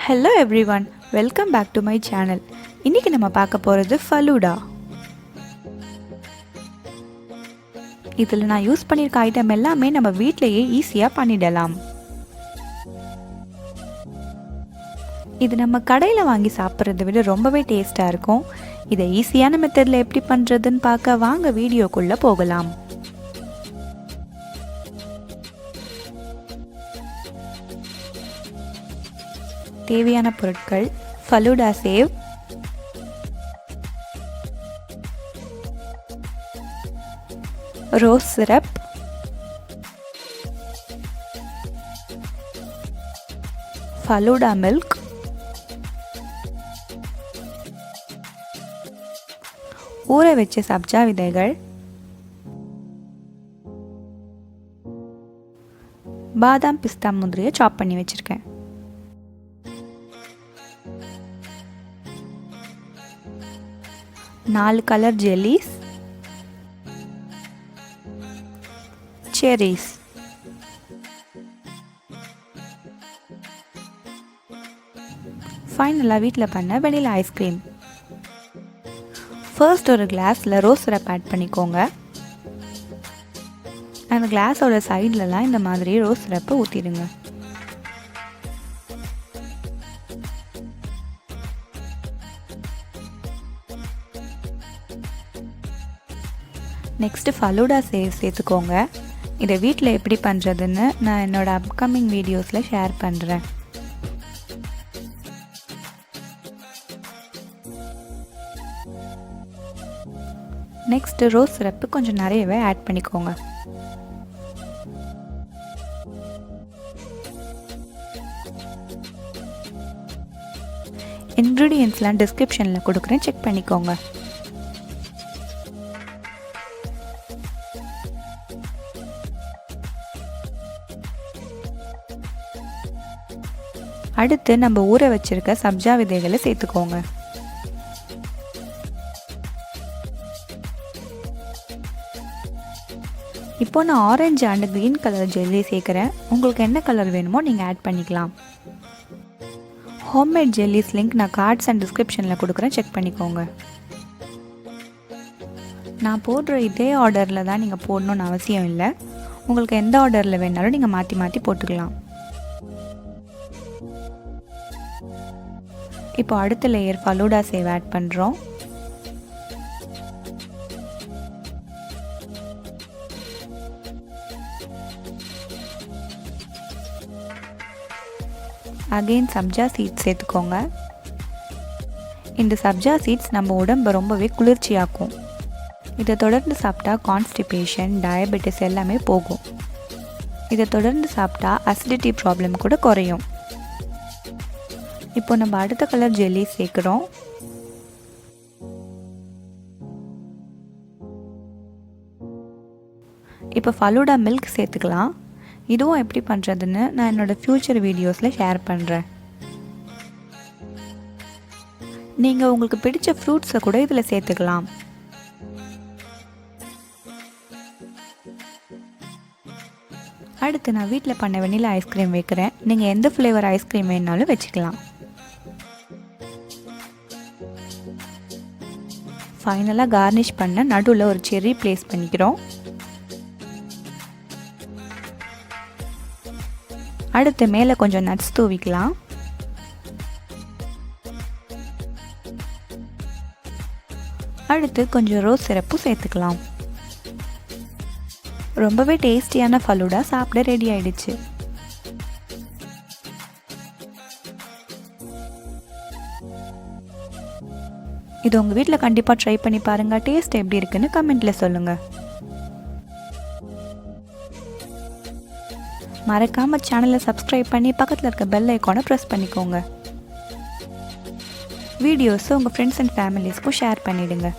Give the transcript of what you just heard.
Hello everyone, welcome back to my channel. இன்னைக்கு நம்ம பார்க்க போறது Falooda. இதில் நான் யூஸ் பண்ணியிருக்க ஐட்டம் எல்லாமே நம்ம வீட்டிலேயே ஈஸியாக பண்ணிடலாம். இது நம்ம கடையில் வாங்கி சாப்பிட்றதை விட ரொம்பவே டேஸ்ட்டாக இருக்கும். இதை ஈஸியான மெத்தடில் எப்படி பண்ணுறதுன்னு பார்க்க வாங்க வீடியோக்குள்ளே போகலாம். தேவையான பொருட்கள்: Falooda Sev, rose syrup, Falooda Milk, ஊற வச்ச சப்ஜா விதைகள், பாதாம் பிஸ்தா முந்திரியை சாப் பண்ணி வச்சிருக்கேன். நாலு கலர் ஜெல்லிஸ், Cherries, ஃபைனலாக வீட்டில் பண்ண வெனிலா ஐஸ்கிரீம். ஃபர்ஸ்ட் ஒரு கிளாஸில் ரோஸ் சிரப் ஆட் பண்ணிக்கோங்க. அந்த கிளாஸோட சைட்லலாம் இந்த மாதிரி ரோஸ் சிரப்பை ஊற்றிடுங்க. நெக்ஸ்ட்டு Falooda Sev சேர்த்துக்கோங்க. இதை வீட்டில் எப்படி பண்ணுறதுன்னு நான் என்னோடய அப்கமிங் வீடியோஸில் ஷேர் பண்ணுறேன். நெக்ஸ்ட்டு ரோஸ் சிரப்பு கொஞ்சம் நிறையவே ஆட் பண்ணிக்கோங்க. இன்க்ரீடியன்ட்ஸ்லாம் டிஸ்கிரிப்ஷனில் கொடுக்குறேன், செக் பண்ணிக்கோங்க. அடுத்து நம்ம ஊற வச்சிருக்க சப்ஜா விதைகளை சேர்த்துக்கோங்க. இப்போ நான் orange and green colour jelly சேர்க்குறேன். உங்களுக்கு என்ன கலர் வேணுமோ நீங்கள் ஆட் பண்ணிக்கலாம். ஹோம்மேட் ஜெல்லிஸ் லிங்க் நான் கார்ட்ஸ் அண்ட் டிஸ்கிரிப்ஷனில் கொடுக்குறேன், செக் பண்ணிக்கோங்க. நான் போடுற இதே ஆர்டரில் தான் நீங்கள் போடணுன்னு அவசியம் இல்லை. உங்களுக்கு எந்த ஆர்டரில் வேணாலும் நீங்கள் மாற்றி மாற்றி போட்டுக்கலாம். இப்போ அடுத்த லேயர் Falooda Sev ஆட் பண்ணுறோம். அகெயின் சப்ஜா சீட்ஸ் சேர்த்துக்கோங்க. இந்த சப்ஜா சீட்ஸ் நம்ம உடம்பை ரொம்பவே குளிர்ச்சியாக்கும். இதை தொடர்ந்து சாப்பிட்டா கான்ஸ்டிபேஷன், டயபெட்டிஸ் எல்லாமே போகும். இதை தொடர்ந்து சாப்பிட்டா அசிடிட்டி ப்ராப்ளம் கூட குறையும். இப்போ நம்ம அடுத்த கலர் ஜெல்லி சேர்க்குறோம். இப்போ Falooda Milk சேர்த்துக்கலாம். இதுவும் எப்படி பண்ணுறதுன்னு நான் என்னோடய ஃப்யூச்சர் வீடியோஸில் ஷேர் பண்ணுறேன். நீங்கள் உங்களுக்கு பிடிச்ச ஃப்ரூட்ஸை கூட இதில் சேர்த்துக்கலாம். அடுத்து நான் வீட்டில் பண்ண வெனிலா ஐஸ்கிரீம் வைக்கிறேன். நீங்கள் எந்த ஃப்ளேவர் ஐஸ்கிரீம் வேணாலும் வச்சுக்கலாம். ஃபைனலாக கார்னிஷ் பண்ண நடுவில் ஒரு செர்ரி ப்ளேஸ் பண்ணிக்கிறோம். அடுத்து மேலே கொஞ்சம் நட்ஸ் தூவிக்கலாம். அடுத்து கொஞ்சம் ரோஸ் சிரப்பும் சேர்த்துக்கலாம். ரொம்பவே டேஸ்டியான Falooda சாப்பிட ரெடி ஆயிடுச்சு. இது உங்கள் வீட்டில் கண்டிப்பாக ட்ரை பண்ணி பாருங்கள். டேஸ்ட் எப்படி இருக்குன்னு கமெண்ட்டில் சொல்லுங்கள். மறக்காமல் சேனலை சப்ஸ்கிரைப் பண்ணி பக்கத்தில் இருக்க பெல் ஐக்கானை ப்ரெஸ் பண்ணிக்கோங்க. வீடியோஸை உங்கள் ஃப்ரெண்ட்ஸ் அண்ட் ஃபேமிலிஸ்க்கும் ஷேர் பண்ணிவிடுங்க.